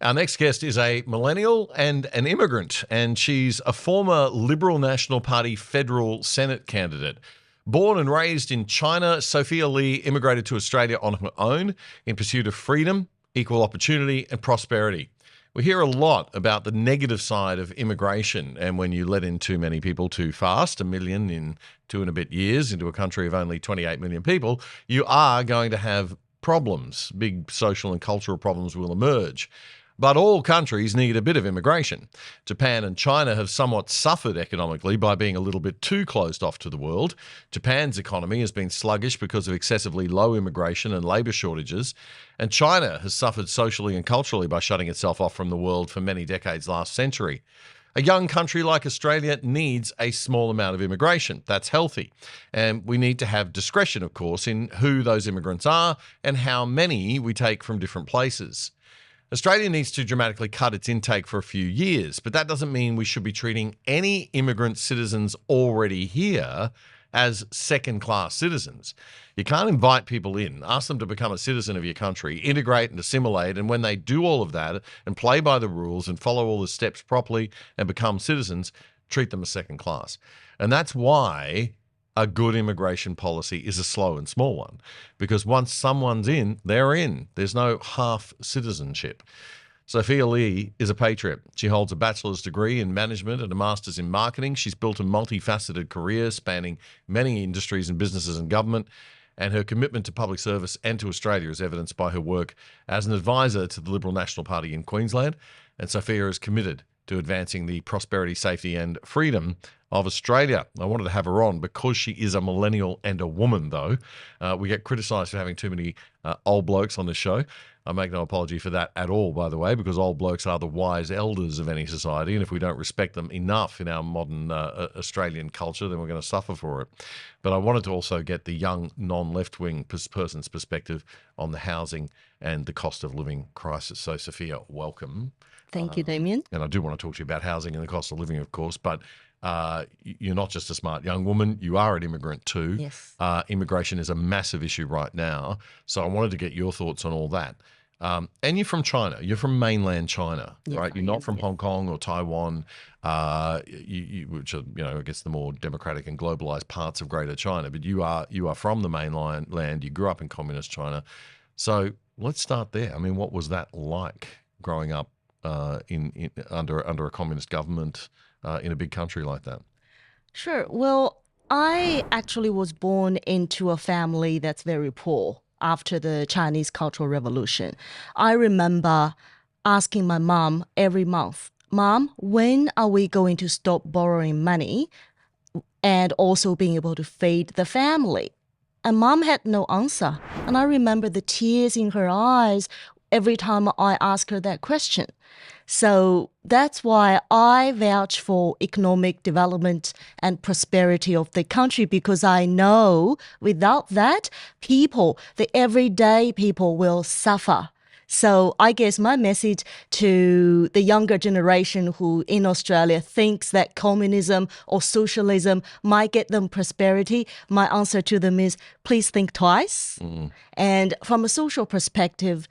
Our next guest is a millennial and an immigrant, and she's a former Liberal National Party Federal Senate Candidate. Born and raised in China, Sophia Lee immigrated to Australia on her own in pursuit of freedom, equal opportunity, and prosperity. We hear a lot about the negative side of immigration, and when you let in too many people too fast, 1 million in 2 and a bit years into a country of only 28 million people, you are going to have problems. Big social and cultural problems will emerge. But all countries need a bit of immigration. Japan and China have somewhat suffered economically by being a little bit too closed off to the world. Japan's economy has been sluggish because of excessively low immigration and labour shortages. And China has suffered socially and culturally by shutting itself off from the world for many decades last century. A young country like Australia needs a small amount of immigration. That's healthy. And we need to have discretion, of course, in who those immigrants are and how many we take from different places. Australia needs to dramatically cut its intake for a few years, but that doesn't mean we should be treating any immigrant citizens already here as second-class citizens. You can't invite people in, ask them to become a citizen of your country, integrate and assimilate, and when they do all of that and play by the rules and follow all the steps properly and become citizens, treat them as second class. And that's why a good immigration policy is a slow and small one, because once someone's in, they're in. There's no half citizenship. Sophia Lee is a patriot. She holds a bachelor's degree in management and a master's in marketing. She's built a multifaceted career spanning many industries and businesses and government, and her commitment to public service and to Australia is evidenced by her work as an advisor to the Liberal National Party in Queensland. And Sophia is committed to advancing the prosperity, safety and freedom of Australia. I wanted to have her on because she is a millennial and a woman, though. We get criticised for having too many old blokes on this show. I make no apology for that at all, by the way, because old blokes are the wise elders of any society, and if we don't respect them enough in our modern Australian culture, then we're going to suffer for it. But I wanted to also get the young, non-left-wing person's perspective on the housing and the cost of living crisis. So, Sophia, welcome. Thank you, Damien. And I do want to talk to you about housing and the cost of living, of course, but you're not just a smart young woman, you are an immigrant too. Yes. Immigration is a massive issue right now. So I wanted to get your thoughts on all that. And you're from China. You're from mainland China, Yes, right? You're I not am, from yes. Hong Kong or Taiwan, which are, I guess the more democratic and globalized parts of Greater China. But you are from the mainland land. You grew up in communist China. So let's start there. I mean, what was that like growing up under a communist government in a big country like that? Sure. Well, I actually was born into a family that's very poor after the Chinese Cultural Revolution. I remember asking my mom every month, "Mom, when are we going to stop borrowing money and also being able to feed the family?" And Mom had no answer. And I remember the tears in her eyes every time I asked her that question. So that's why I vouch for economic development and prosperity of the country, because I know without that, the everyday people will suffer. So I guess my message to the younger generation who in Australia thinks that communism or socialism might get them prosperity, my answer to them is please think twice. And from a social perspective,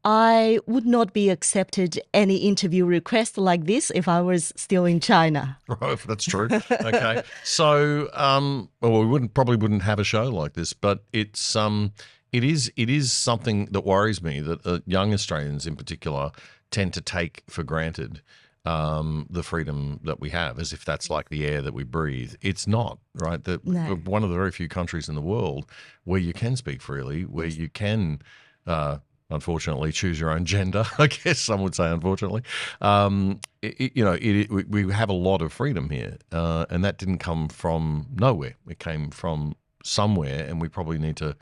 I would not be accepted any interview request like this if I was still in China. Right, that's true. Okay, so well, we probably wouldn't have a show like this, but it is something that worries me that young Australians in particular tend to take for granted the freedom that we have, as if that's like the air that we breathe. It's not, right? No. We're one of the very few countries in the world where you can speak freely, where you can. Unfortunately, choose your own gender, I guess some would say, unfortunately. We have a lot of freedom here, and that didn't come from nowhere. It came from somewhere, and we probably need to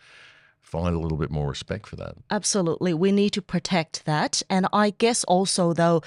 find a little bit more respect for that. Absolutely. We need to protect that. And I guess also, though,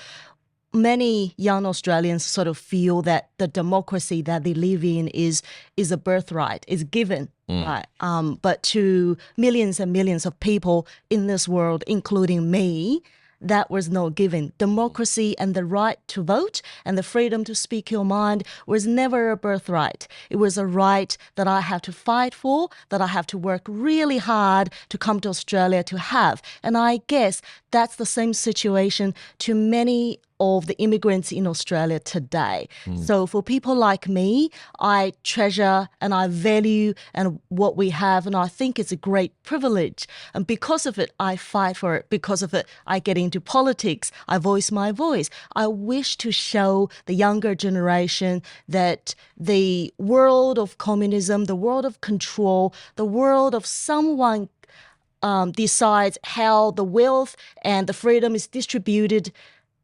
many young Australians sort of feel that the democracy that they live in is a birthright, is given. Right. But to millions and millions of people in this world, including me, that was not given. Democracy and the right to vote and the freedom to speak your mind was never a birthright. It was a right that I have to fight for, that I have to work really hard to come to Australia to have. And I guess that's the same situation to many of the immigrants in Australia today. So for people like me, I treasure and I value and what we have, and I think it's a great privilege. And because of it, I fight for it. Because of it, I get into politics. I voice my voice. I wish to show the younger generation that the world of communism, the world of control, the world of someone decides how the wealth and the freedom is distributed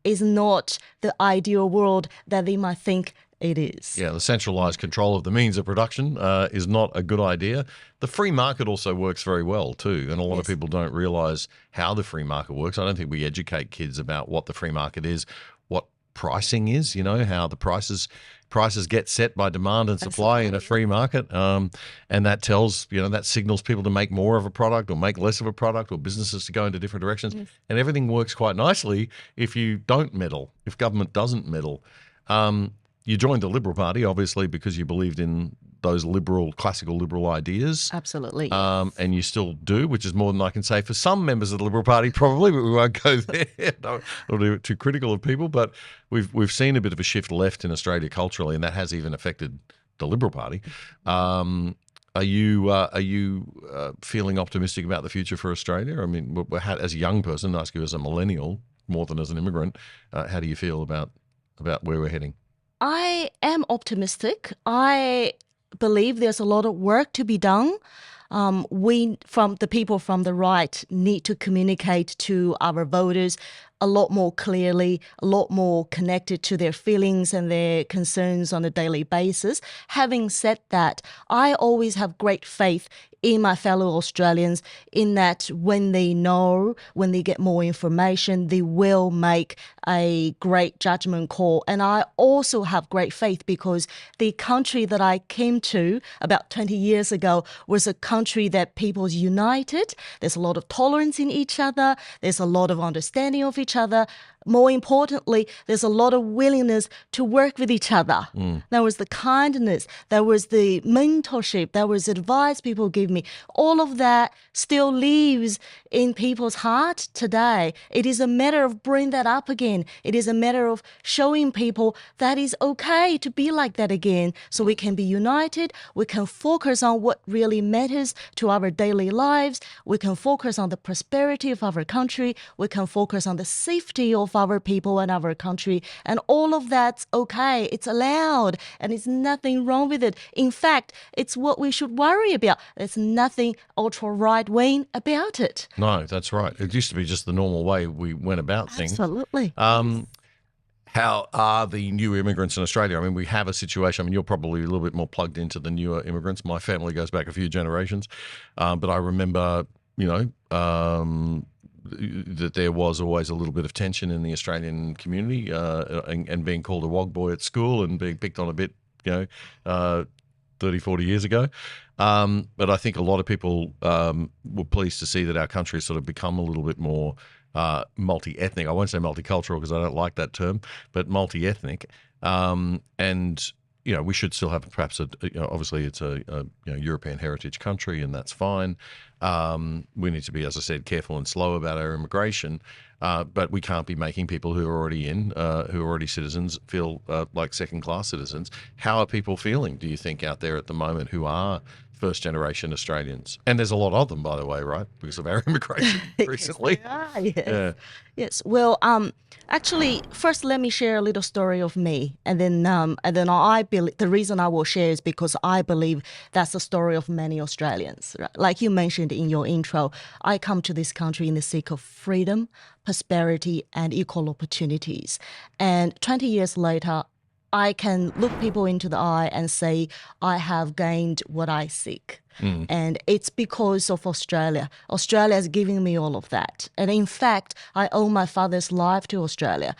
is not the ideal world that they might think it is. Yeah, the centralised control of the means of production is not a good idea. The free market also works very well too, and a lot of people don't realise how the free market works. I don't think we educate kids about what the free market is, what pricing is, how the prices get set by demand and supply in a free market. And that tells, that signals people to make more of a product or make less of a product, or businesses to go into different directions. And everything works quite nicely if you don't meddle, if government doesn't meddle. You joined the Liberal Party, obviously, because you believed in those classical liberal ideas. Absolutely. And you still do, which is more than I can say for some members of the Liberal Party, probably, but we won't go there. Don't be too critical of people, but we've seen a bit of a shift left in Australia culturally, and that has even affected the Liberal Party. Are you feeling optimistic about the future for Australia? I mean, as a young person, I ask you as a millennial more than as an immigrant, how do you feel about where we're heading? I am optimistic. I believe there's a lot of work to be done. We, from the people from the right, need to communicate to our voters a lot more clearly, a lot more connected to their feelings and their concerns on a daily basis. Having said that, I always have great faith in my fellow Australians in that when they get more information, they will make a great judgment call. And I also have great faith because the country that I came to about 20 years ago was a country that people's united. There's a lot of tolerance in each other. There's a lot of understanding of each other. More importantly, there's a lot of willingness to work with each other. There was the kindness, there was the mentorship, there was advice people give me. All of that still lives in people's heart today. It is a matter of bringing that up again. It is a matter of showing people that it's okay to be like that again, so we can be united, we can focus on what really matters to our daily lives, we can focus on the prosperity of our country, we can focus on the safety of our people and our country, and all of that's okay. It's allowed, and it's nothing wrong with it. In fact, it's what we should worry about. There's nothing ultra right-wing about it. No, that's right. It used to be just the normal way we went about things. Absolutely. How are the new immigrants in Australia? I mean, we have a situation. I mean, you're probably a little bit more plugged into the newer immigrants. My family goes back a few generations, but I remember, that there was always a little bit of tension in the Australian community, and being called a wog boy at school and being picked on a bit, 30, 40 years ago. But I think a lot of people were pleased to see that our country has sort of become a little bit more multi-ethnic. I won't say multicultural because I don't like that term, but multi-ethnic. And we should still have perhaps obviously it's a European heritage country, and that's fine. We need to be, as I said, careful and slow about our immigration, but we can't be making people who are already citizens feel like second-class citizens. How are people feeling, do you think, out there at the moment who are first-generation Australians? And there's a lot of them, by the way, right, because of our immigration recently. Yes, yeah. Yes. Well, actually, first let me share a little story of me, and then I believe the reason I will share is because I believe that's the story of many Australians. Right? Like you mentioned in your intro, I come to this country in the seek of freedom, prosperity, and equal opportunities. And 20 years later, I can look people into the eye and say, I have gained what I seek. And it's because of Australia. Australia is giving me all of that. And in fact, I owe my father's life to Australia.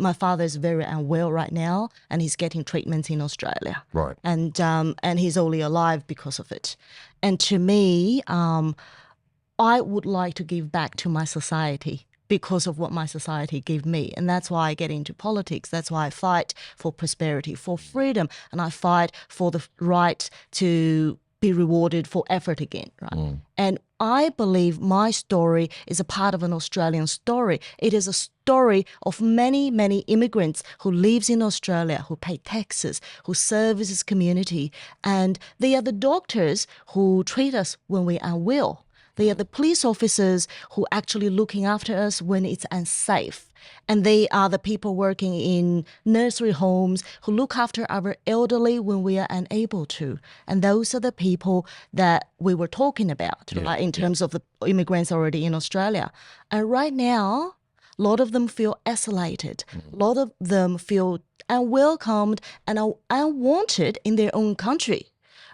My father is very unwell right now, and he's getting treatment in Australia. Right. And he's only alive because of it. And to me, I would like to give back to my society. because of what my society gave me. And that's why I get into politics. That's why I fight for prosperity, for freedom, and I fight for the right to be rewarded for effort again, right? And I believe my story is a part of an Australian story. It is a story of many, many immigrants who lives in Australia, who pay taxes, who services community, and they are the doctors who treat us when we are unwell. They are the police officers who actually looking after us when it's unsafe. And they are the people working in nursery homes who look after our elderly when we are unable to. And those are the people that we were talking about, right, in terms of the immigrants already in Australia. And right now, a lot of them feel isolated. A lot of them feel unwelcomed and unwanted in their own country,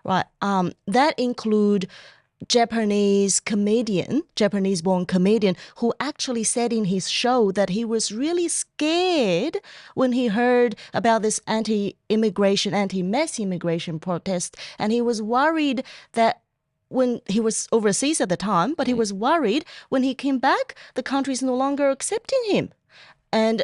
right? That include Japanese-born comedian, who actually said in his show that he was really scared when he heard about this anti-immigration, anti-mass immigration protest, and he was worried that when he was overseas at the time, but he was worried when he came back, the country is no longer accepting him. And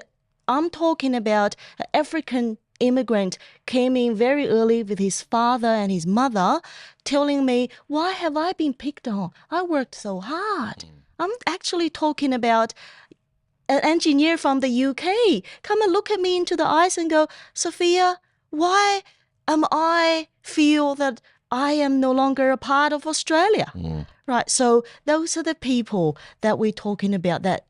I'm talking about an African immigrant came in very early with his father and his mother telling me, why have I been picked on? I worked so hard. I'm actually talking about an engineer from the UK. Come and look at me into the eyes and go, Sophia, why am I feel that I am no longer a part of Australia? Right. So those are the people that we're talking about, that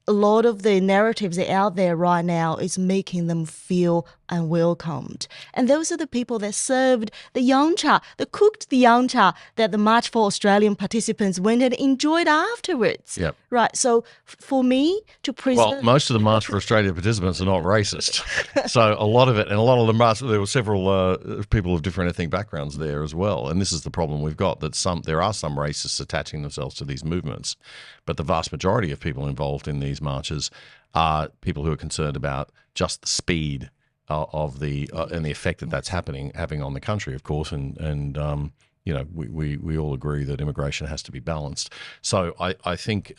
a lot of the narratives that are out there right now is making them feel unwelcomed. And those are the people that served the yum cha, that cooked the yum cha that the March for Australian participants went and enjoyed afterwards. Yep. Right. So for me to present... Well, most of the March for Australia participants are not racist. So a lot of it, and a lot of them, there were several people of different ethnic backgrounds there as well. And this is the problem we've got, that there are some racists attaching themselves to these movements. But the vast majority of people involved in these marches are people who are concerned about just the speed of the and the effect that that's having on the country, of course, and you know, we all agree that immigration has to be balanced. So I think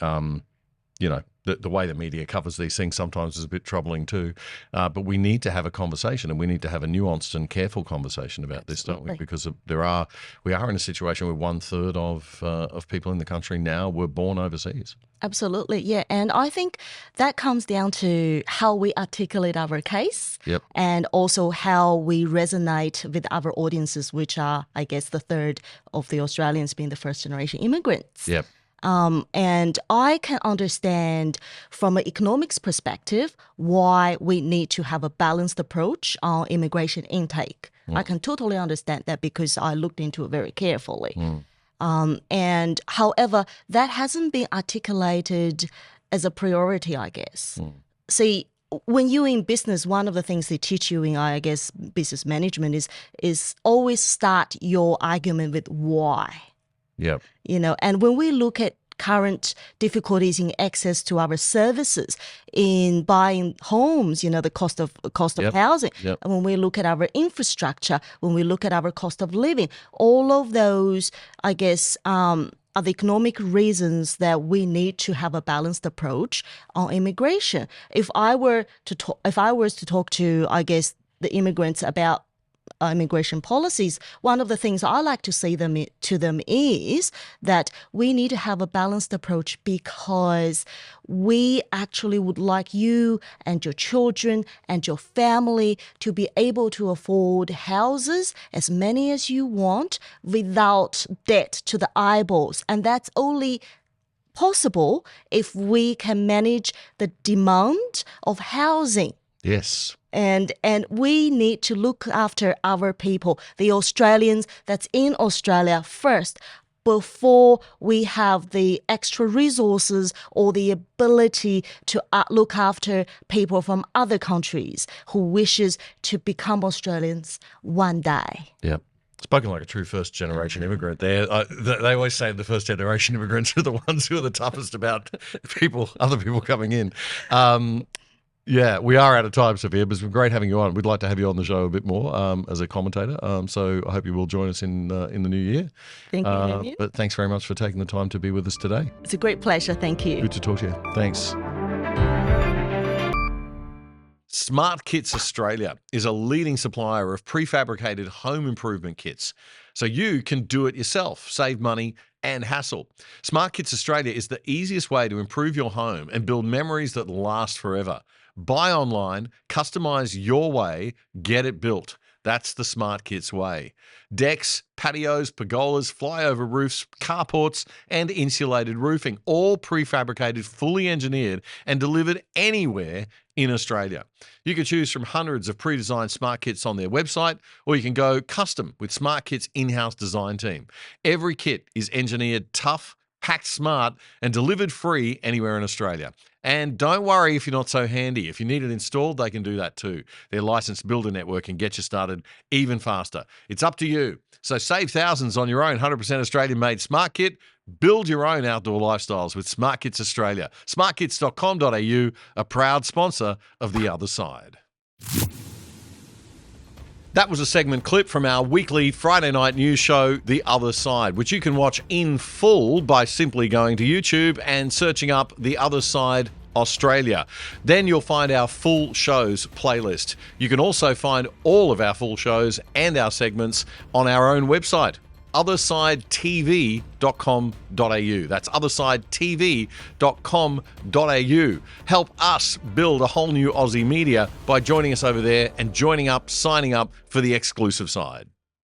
you know, the way the media covers these things sometimes is a bit troubling too. But we need to have a conversation, and we need to have a nuanced and careful conversation about this, don't we? Because we are in a situation where 1/3 of people in the country now were born overseas. Absolutely, yeah. And I think that comes down to how we articulate our case, and also how we resonate with our audiences, which are, I guess, the third of the Australians being the first generation immigrants. Yep. And I can understand from an economics perspective why we need to have a balanced approach on immigration intake. I can totally understand that because I looked into it very carefully. And however, that hasn't been articulated as a priority, I guess. See, when you're in business, one of the things they teach you in, I guess, business management is always start your argument with why. Yep. You know, and when we look at current difficulties in access to our services, in buying homes, you know, the cost of housing, and when we look at our infrastructure, when we look at our cost of living, all of those, I guess, are the economic reasons that we need to have a balanced approach on immigration. If I was to talk to, I guess, the immigrants about immigration policies, one of the things I like to say to them is that we need to have a balanced approach, because we actually would like you and your children and your family to be able to afford houses, as many as you want, without debt to the eyeballs. And that's only possible if we can manage the demand of housing. Yes. And we need to look after our people, the Australians that's in Australia first, before we have the extra resources or the ability to look after people from other countries who wishes to become Australians one day. Yeah. Spoken like a true first-generation immigrant there. They always say the first-generation immigrants are the ones who are the toughest about other people coming in. Yeah, we are out of time, Sophia, but it's been great having you on. We'd like to have you on the show a bit more as a commentator. So I hope you will join us in the new year. Thank you. But thanks very much for taking the time to be with us today. It's a great pleasure. Thank you. Good to talk to you. Thanks. SmartKits Australia is a leading supplier of prefabricated home improvement kits, so you can do it yourself, save money and hassle. SmartKits Australia is the easiest way to improve your home and build memories that last forever. Buy online, customize your way, get it built. That's the SmartKits way. Decks, patios, pergolas, flyover roofs, carports, and insulated roofing, all prefabricated, fully engineered, and delivered anywhere in Australia. You can choose from hundreds of pre-designed SmartKits on their website, or you can go custom with SmartKits' in-house design team. Every kit is engineered tough, packed smart, and delivered free anywhere in Australia. And don't worry if you're not so handy. If you need it installed, they can do that too. Their licensed builder network can get you started even faster. It's up to you. So save thousands on your own 100% Australian-made smart kit. Build your own outdoor lifestyles with SmartKits Australia. SmartKits.com.au, a proud sponsor of The Other Side. That was a segment clip from our weekly Friday night news show, The Other Side, which you can watch in full by simply going to YouTube and searching up The Other Side Australia. Then you'll find our full shows playlist. You can also find all of our full shows and our segments on our own website, othersidetv.com.au. That's othersidetv.com.au. Help us build a whole new Aussie media by joining us over there and signing up for the exclusive side.